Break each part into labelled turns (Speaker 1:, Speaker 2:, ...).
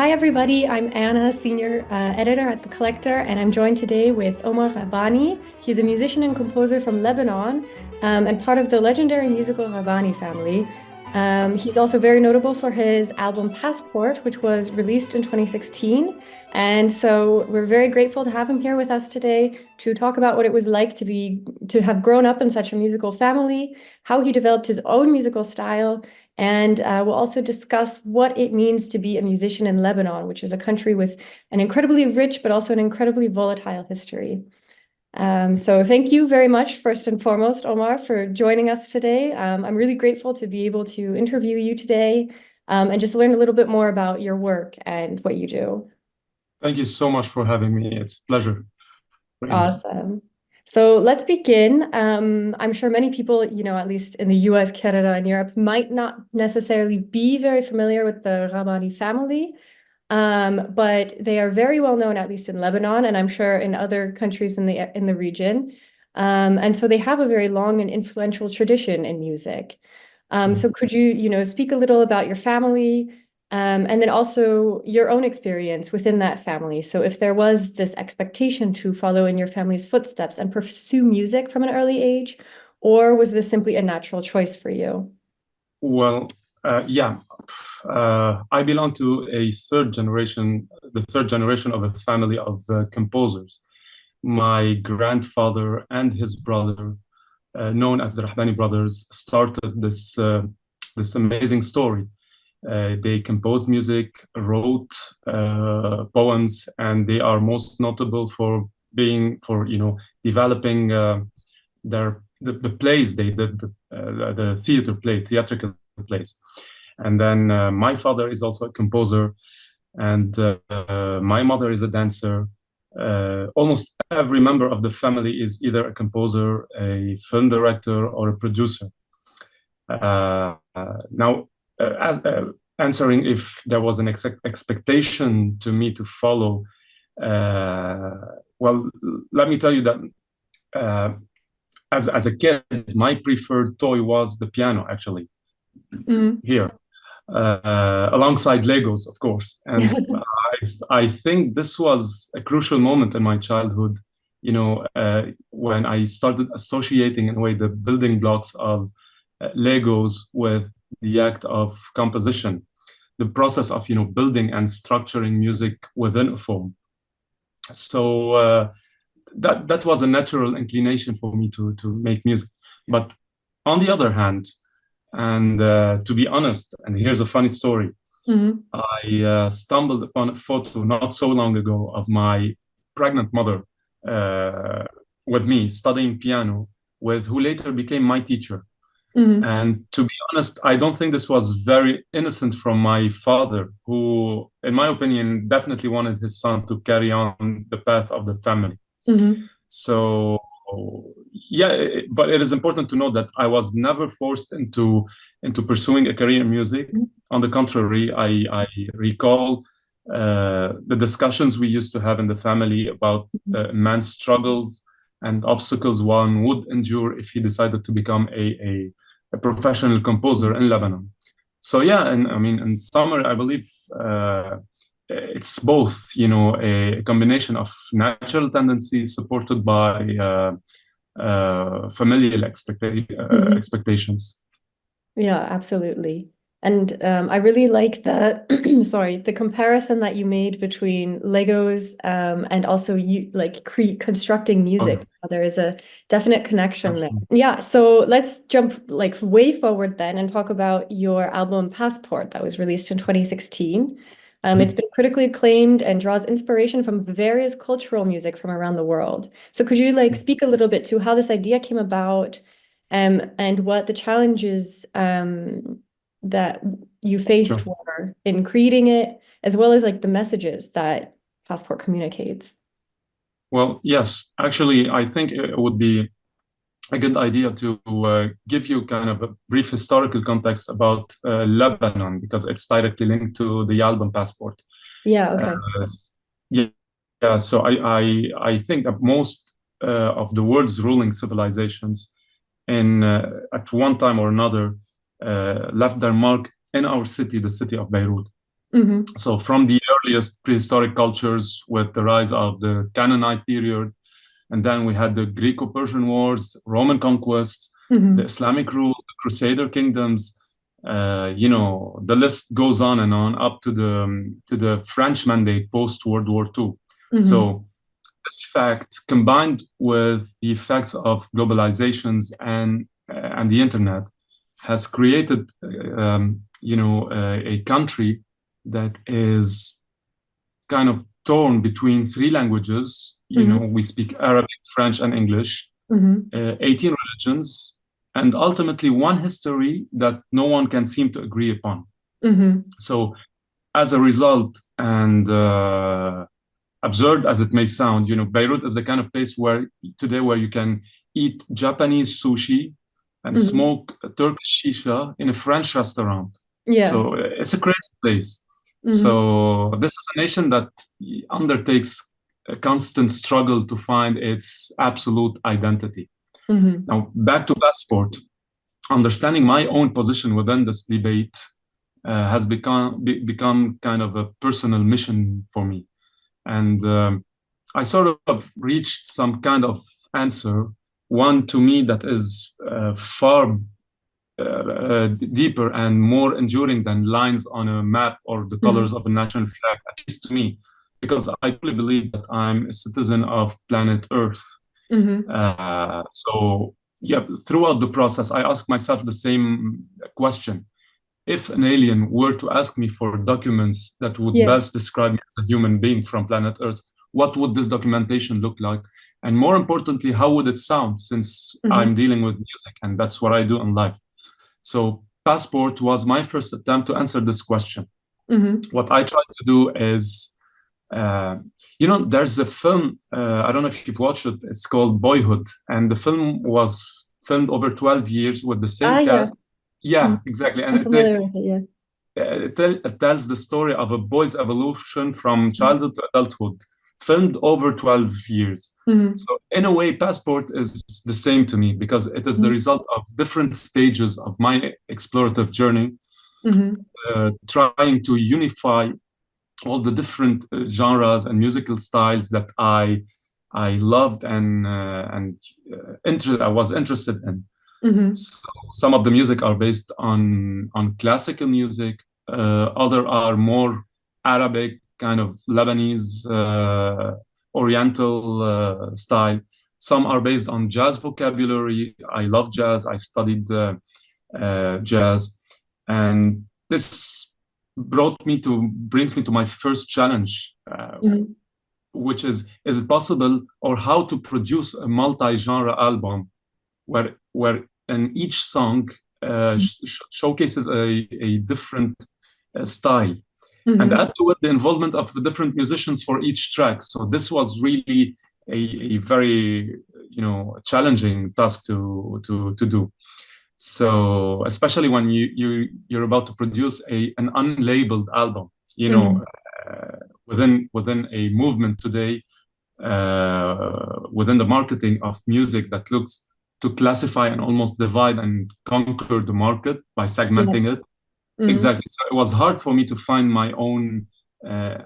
Speaker 1: Hi, everybody. I'm Anna, senior editor at TheCollector, and I'm joined today with Omar Rahbany. He's a musician and composer from Lebanon and part of the legendary musical Rahbany Family. He's also very notable for his album Passport, which was released in 2016. And so we're very grateful to have him here with us today to talk about what it was like to have grown up in such a musical family, how he developed his own musical style, and we'll also discuss what it means to be a musician in Lebanon, which is a country with an incredibly rich, but also an incredibly volatile history. So thank you very much, first and foremost, Omar, for joining us today. I'm really grateful to be able to interview you today and just learn a little bit more about your work and what you do.
Speaker 2: Thank you so much for having me. It's a pleasure. Really.
Speaker 1: Awesome. So let's begin. I'm sure many people, at least in the US, Canada, and Europe, might not necessarily be very familiar with the Rahbany family, but they are very well known, at least in Lebanon, and I'm sure in other countries in the region. And so they have a very long and influential tradition in music. So could you, speak a little about your family? And then also your own experience within that family. So if there was this expectation to follow in your family's footsteps and pursue music from an early age, or was this simply a natural choice for you?
Speaker 2: Well, yeah, I belong to the third generation of a family of composers. My grandfather and his brother, known as the Rahbany brothers, started this amazing story. They composed music, wrote poems, and they are most notable for developing the plays they did, the theatrical plays. And then my father is also a composer, and my mother is a dancer. Almost every member of the family is either a composer, a film director, or a producer. Now, as answering if there was an expectation to me to follow, well, let me tell you that as a kid, my preferred toy was the piano, actually, here, alongside Legos, of course. And I think this was a crucial moment in my childhood, when I started associating in a way the building blocks of Legos with the act of composition, the process of building and structuring music within a form. So that was a natural inclination for me to make music. But on the other hand, and to be honest, and here's a funny story, I stumbled upon a photo not so long ago of my pregnant mother with me studying piano, who later became my teacher. And to be honest, I don't think this was very innocent from my father, who, in my opinion, definitely wanted his son to carry on the path of the family. So, yeah, but it is important to note that I was never forced into pursuing a career in music. On the contrary, I recall the discussions we used to have in the family about the man's struggles and obstacles one would endure if he decided to become a professional composer in Lebanon. So yeah, and I mean, in summary, I believe it's both, a combination of natural tendencies supported by familial expectations.
Speaker 1: Yeah, absolutely. And I really like the comparison that you made between Legos and also constructing music.
Speaker 2: Okay.
Speaker 1: There is a definite connection there.
Speaker 2: Absolutely.
Speaker 1: Yeah, so let's jump way forward then and talk about your album Passport that was released in 2016. It's been critically acclaimed and draws inspiration from various cultural music from around the world. So could you speak a little bit to how this idea came about and what the challenges that you faced
Speaker 2: Sure.
Speaker 1: were in creating it, as well as the messages that Passport communicates?
Speaker 2: Well, yes, actually, I think it would be a good idea to give you kind of a brief historical context about Lebanon, because it's directly linked to the album Passport.
Speaker 1: Yeah,
Speaker 2: Uh,
Speaker 1: okay.
Speaker 2: yeah, yeah, so I think that most of the world's ruling civilizations at one time or another left their mark in our city, the city of Beirut. So from the earliest prehistoric cultures with the rise of the Canaanite period. And then we had the Greco-Persian Wars, Roman conquests, the Islamic rule, the Crusader kingdoms. The list goes on and on up to the French Mandate post World War II. So this fact, combined with the effects of globalizations and the internet, has created a country that is kind of torn between three languages. We speak Arabic, French, and English, 18 religions, and ultimately one history that no one can seem to agree upon. So as a result, and absurd as it may sound, Beirut is the kind of place where you can eat Japanese sushi and smoke Turkish shisha in a French restaurant. So it's a crazy place. So this is a nation that undertakes a constant struggle to find its absolute identity. Now, back to Passport. Understanding my own position within this debate has become kind of a personal mission for me. And I sort of reached some kind of answer, one to me that is far deeper and more enduring than lines on a map or the colors of a national flag, at least to me, because I truly believe that I'm a citizen of planet Earth. So throughout the process, I asked myself the same question. If an alien were to ask me for documents that would best describe me as a human being from planet Earth, what would this documentation look like? And more importantly, how would it sound, since I'm dealing with music and that's what I do in life? So Passport was my first attempt to answer this question. What I tried to do is, there's a film, I don't know if you've watched it, it's called Boyhood. And the film was filmed over 12 years with the same cast. Yeah, exactly. And it tells the story of a boy's evolution from childhood to adulthood, filmed over 12 years. So in a way, Passport is the same to me, because it is the result of different stages of my explorative journey, trying to unify all the different genres and musical styles that I loved and I was interested in. So some of the music are based on classical music, other are more Arabic, kind of Lebanese, Oriental style. Some are based on jazz vocabulary. I love jazz. I studied jazz, and this brings me to my first challenge, which is it possible, or how to produce a multi-genre album where in each song showcases a different style, and add to it the involvement of the different musicians for each track. So this was really a very challenging task to do. So especially when you're about to produce an unlabeled album, within a movement today, within the marketing of music that looks to classify and almost divide and conquer the market by segmenting it. Exactly. So it was hard for me to find my own,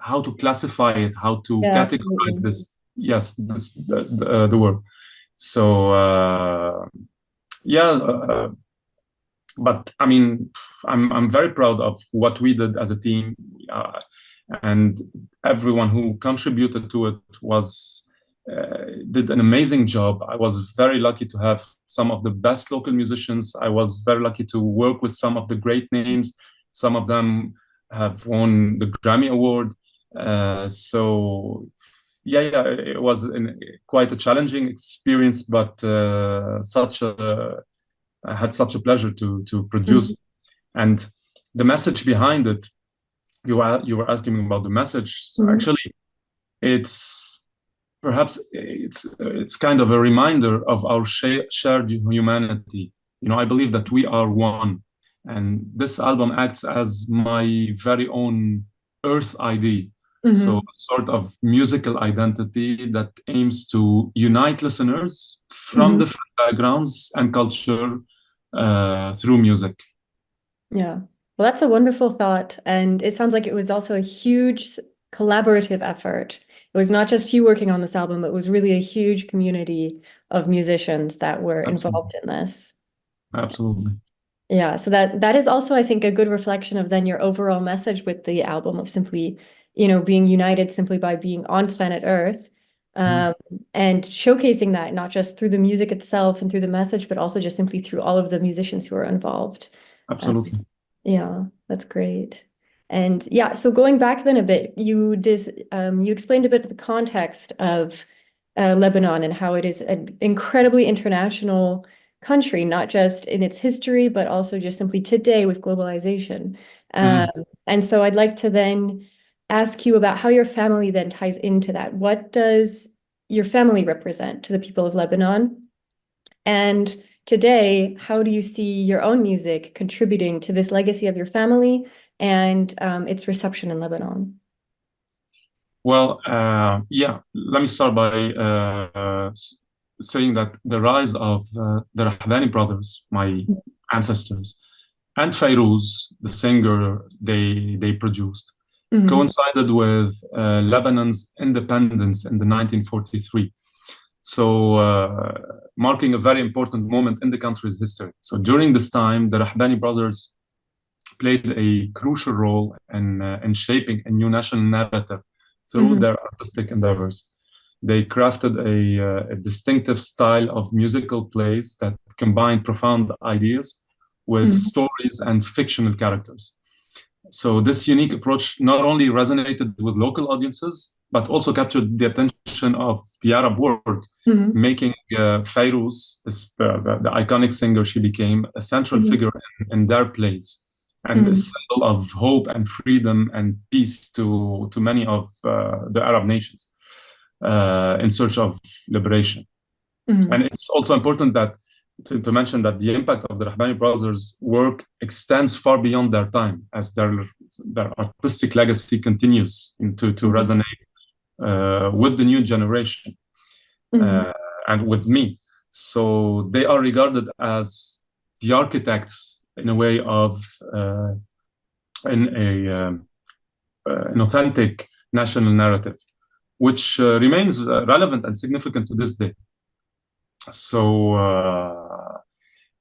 Speaker 2: how to classify it, how to categorize this. Yes, the word. So but I mean, I'm very proud of what we did as a team, and everyone who contributed to it did an amazing job. I was very lucky to have some of the best local musicians. I was very lucky to work with some of the great names. Some of them have won the Grammy Award. It was quite a challenging experience, but I had such a pleasure to produce. And the message behind it, you were asking me about the message. So actually, it's kind of a reminder of our shared humanity. I believe that we are one, and this album acts as my very own Earth ID. So a sort of musical identity that aims to unite listeners from different backgrounds and culture through music.
Speaker 1: Yeah. Well, that's a wonderful thought. And it sounds like it was also a huge collaborative effort. It was not just you working on this album, it was really a huge community of musicians that were involved in this.
Speaker 2: Absolutely.
Speaker 1: Yeah, so that is also, I think, a good reflection of then your overall message with the album of simply, being united simply by being on planet Earth, and showcasing that not just through the music itself and through the message, but also just simply through all of the musicians who are involved.
Speaker 2: Absolutely.
Speaker 1: Yeah, that's great. And yeah, so going back then a bit, you explained a bit of the context of Lebanon and how it is an incredibly international country, not just in its history, but also just simply today with globalization. And so I'd like to then ask you about how your family then ties into that. What does your family represent to the people of Lebanon? And today, how do you see your own music contributing to this legacy of your family and its reception in Lebanon?
Speaker 2: Well, yeah, let me start by saying that the rise of the Rahbany brothers, my ancestors, and Fairuz, the singer they produced, coincided with Lebanon's independence in the 1943. So, marking a very important moment in the country's history. So, during this time, the Rahbany brothers played a crucial role in shaping a new national narrative through their artistic endeavors. They crafted a distinctive style of musical plays that combined profound ideas with stories and fictional characters. So this unique approach not only resonated with local audiences, but also captured the attention of the Arab world, making Fairuz, the iconic singer she became, a central figure in their plays and a symbol of hope and freedom and peace to many of the Arab nations in search of liberation. And it's also important that to mention that the impact of the Rahbany brothers' work extends far beyond their time, as their artistic legacy continues to resonate with the new generation and with me. So they are regarded as the architects, in a way, of an authentic national narrative, which remains relevant and significant to this day. So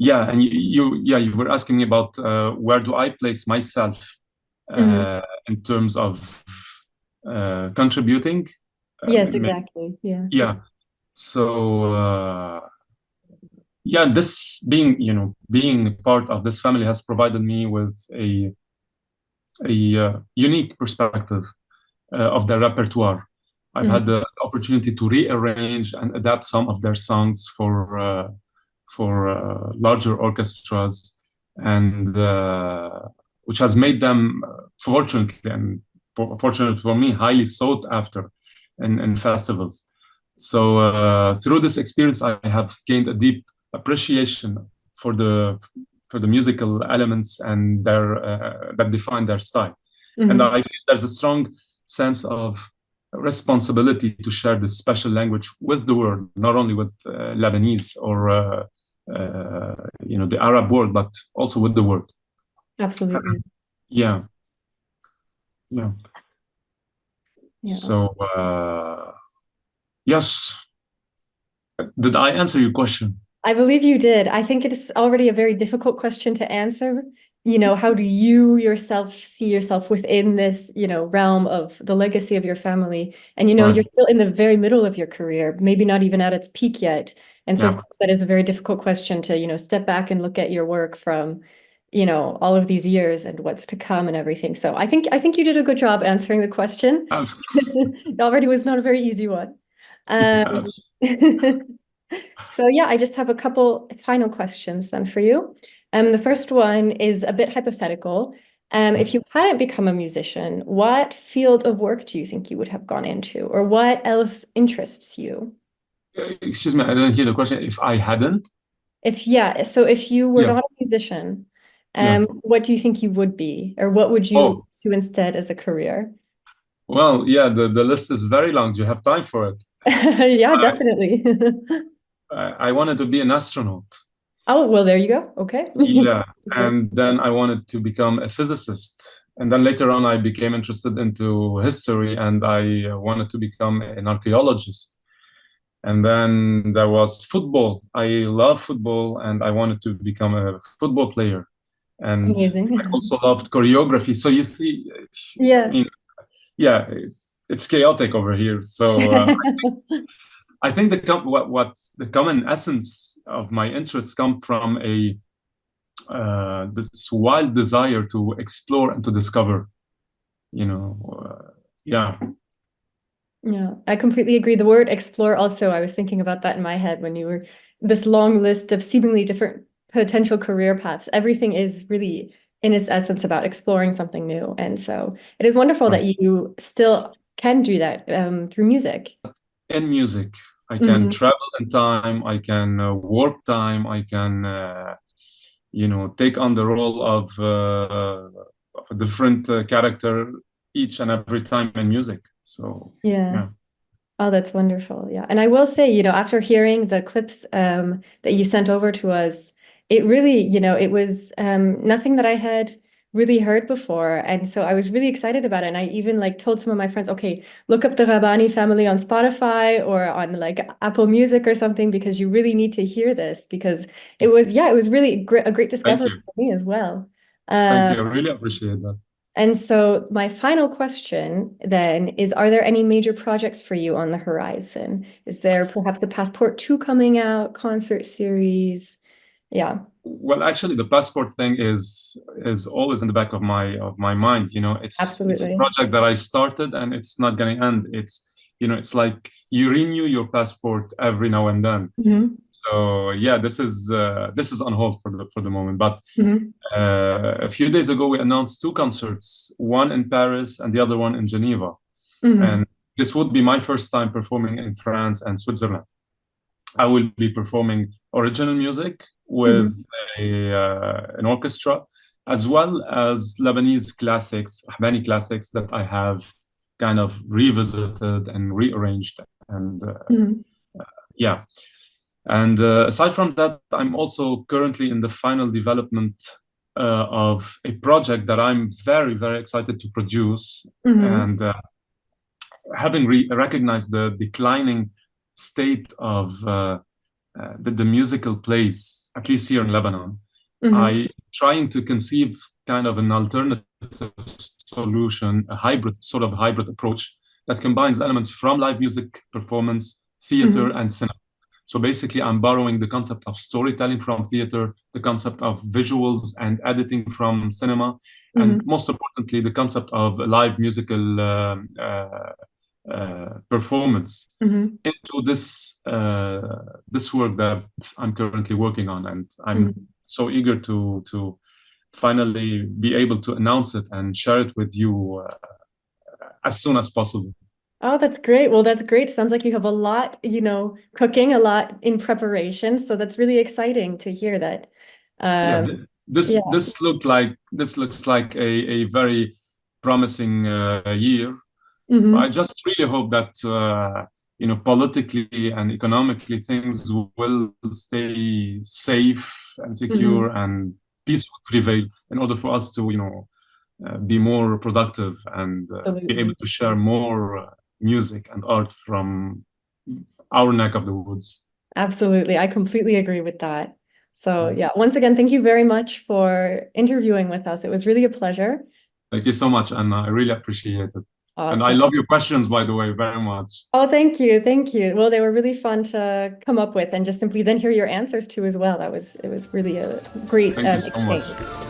Speaker 2: yeah, and you were asking me about where do I place myself in terms of contributing.
Speaker 1: Yes, exactly.
Speaker 2: Yeah. So yeah, this being part of this family has provided me with a unique perspective of their repertoire. I've had the opportunity to rearrange and adapt some of their songs for larger orchestras, and which has made them, fortunately and fortunate for me, highly sought after in festivals. So through this experience, I have gained a deep appreciation for the musical elements and that define their style. And I feel there's a strong sense of responsibility to share this special language with the world, not only with Lebanese or the Arab world, but also with the world.
Speaker 1: Absolutely.
Speaker 2: Yeah. So yes, did I answer your question?
Speaker 1: I believe you did. I think it is already a very difficult question to answer. How do you yourself see yourself within this, realm of the legacy of your family? And, you're still in the very middle of your career, maybe not even at its peak yet. And so, of course, that is a very difficult question to, step back and look at your work from, all of these years and what's to come and everything. So I think you did a good job answering the question. It already was not a very easy one. So yeah, I just have a couple final questions then for you. The first one is a bit hypothetical. If you hadn't become a musician, what field of work do you think you would have gone into, or what else interests you?
Speaker 2: Excuse me, I didn't hear the question. If I hadn't?
Speaker 1: So if you were not a musician, what do you think you would be, or what would you do instead as a career?
Speaker 2: Well, yeah, the list is very long. Do you have time for it?
Speaker 1: Yeah, definitely.
Speaker 2: I wanted to be an astronaut.
Speaker 1: Oh, well, there you go. Okay.
Speaker 2: Yeah, and then I wanted to become a physicist And then later on, I became interested into history, and I wanted to become an archaeologist. And then there was football. I love football, and I wanted to become a football player. And
Speaker 1: Amazing.
Speaker 2: I also loved choreography. So you see,
Speaker 1: Yeah.
Speaker 2: I mean, yeah, it's chaotic over here. So I think what the common essence of my interests come from this wild desire to explore and to discover. Yeah.
Speaker 1: Yeah, I completely agree. The word explore also, I was thinking about that in my head when you were this long list of seemingly different potential career paths. Everything is really, in its essence, about exploring something new. And so it is wonderful that you still can do that through music.
Speaker 2: In music, I can travel in time, I can warp time, I can, take on the role of a different character each and every time in music. So,
Speaker 1: yeah. Oh, that's wonderful. Yeah. And I will say, after hearing the clips that you sent over to us, it really, it was nothing that I had really heard before. And so I was really excited about it. And I even told some of my friends, okay, look up the Rahbany family on Spotify or on Apple Music or something, because you really need to hear this, because it was really a great discovery for me as well.
Speaker 2: Thank you. I really appreciate that.
Speaker 1: And so my final question then is, are there any major projects for you on the horizon? Is there perhaps a Passport 2 coming out, concert series? Yeah.
Speaker 2: Well, actually, the passport thing is always in the back of my mind. It's a project that I started and it's not going to end. It's like you renew your passport every now and then. So yeah, this is on hold for the moment. But a few days ago, we announced 2 concerts, one in Paris and the other one in Geneva. And this would be my first time performing in France and Switzerland. I will be performing original music with an orchestra, as well as Lebanese classics, Rahbany classics that I have kind of revisited and rearranged. And yeah. And aside from that, I'm also currently in the final development of a project that I'm very, very excited to produce. And having recognized the declining state of the musical plays, at least here in Lebanon, I trying to conceive kind of an alternative solution, a hybrid approach that combines elements from live music performance, theater, and cinema. So basically, I'm borrowing the concept of storytelling from theater, the concept of visuals and editing from cinema, and most importantly, the concept of live musical performance into this work that I'm currently working on. And I'm so eager to finally be able to announce it and share it with you as soon as possible.
Speaker 1: Oh, that's great. Well, that's great. Sounds like you have a lot, cooking, a lot in preparation. So that's really exciting to hear that.
Speaker 2: This looks like a very promising year. I just really hope that politically and economically things will stay safe and secure and peace will prevail in order for us to be more productive and be able to share more music and art from our neck of the woods.
Speaker 1: Absolutely. I completely agree with that. So yeah, once again, thank you very much for interviewing with us. It was really a pleasure.
Speaker 2: Thank you so much, Anna. I really appreciate it.
Speaker 1: Awesome.
Speaker 2: And I love your questions, by the way, very much.
Speaker 1: Oh, thank you. Thank you. Well, they were really fun to come up with and just simply then hear your answers to as well. It was really a great exchange.
Speaker 2: Thank you so much.